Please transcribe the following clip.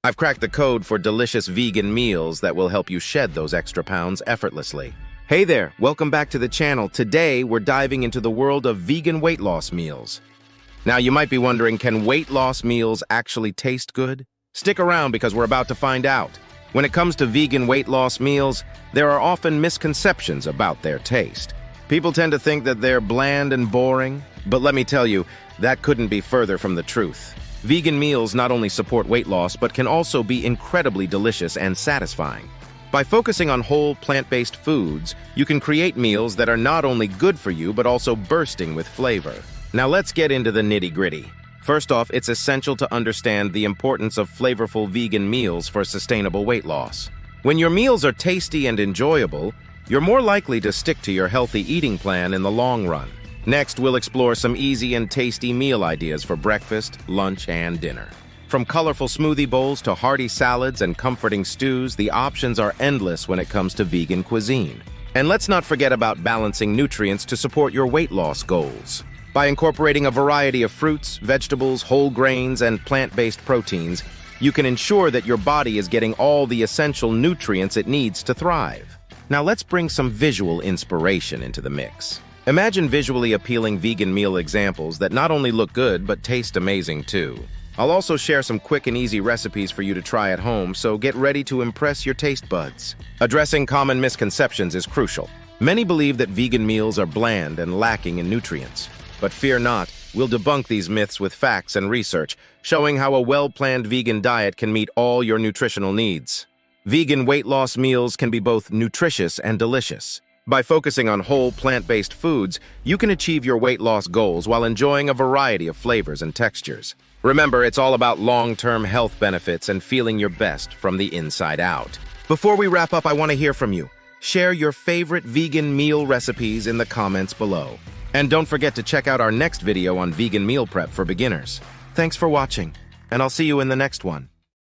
I've cracked the code for delicious vegan meals that will help you shed those extra pounds effortlessly. Hey there, welcome back to the channel. Today, we're diving into the world of vegan weight loss meals. Now, you might be wondering, can weight loss meals actually taste good? Stick around because we're about to find out. When it comes to vegan weight loss meals, there are often misconceptions about their taste. People tend to think that they're bland and boring, but let me tell you, that couldn't be further from the truth. Vegan meals not only support weight loss, but can also be incredibly delicious and satisfying. By focusing on whole, plant-based foods, you can create meals that are not only good for you, but also bursting with flavor. Now let's get into the nitty-gritty. First off, it's essential to understand the importance of flavorful vegan meals for sustainable weight loss. When your meals are tasty and enjoyable, you're more likely to stick to your healthy eating plan in the long run. Next, we'll explore some easy and tasty meal ideas for breakfast, lunch, and dinner. From colorful smoothie bowls to hearty salads and comforting stews, the options are endless when it comes to vegan cuisine. And let's not forget about balancing nutrients to support your weight loss goals. By incorporating a variety of fruits, vegetables, whole grains, and plant-based proteins, you can ensure that your body is getting all the essential nutrients it needs to thrive. Now let's bring some visual inspiration into the mix. Imagine visually appealing vegan meal examples that not only look good, but taste amazing too. I'll also share some quick and easy recipes for you to try at home, so get ready to impress your taste buds. Addressing common misconceptions is crucial. Many believe that vegan meals are bland and lacking in nutrients. But fear not, we'll debunk these myths with facts and research, showing how a well-planned vegan diet can meet all your nutritional needs. Vegan weight loss meals can be both nutritious and delicious. By focusing on whole, plant-based foods, you can achieve your weight loss goals while enjoying a variety of flavors and textures. Remember, it's all about long-term health benefits and feeling your best from the inside out. Before we wrap up, I want to hear from you. Share your favorite vegan meal recipes in the comments below. And don't forget to check out our next video on vegan meal prep for beginners. Thanks for watching, and I'll see you in the next one.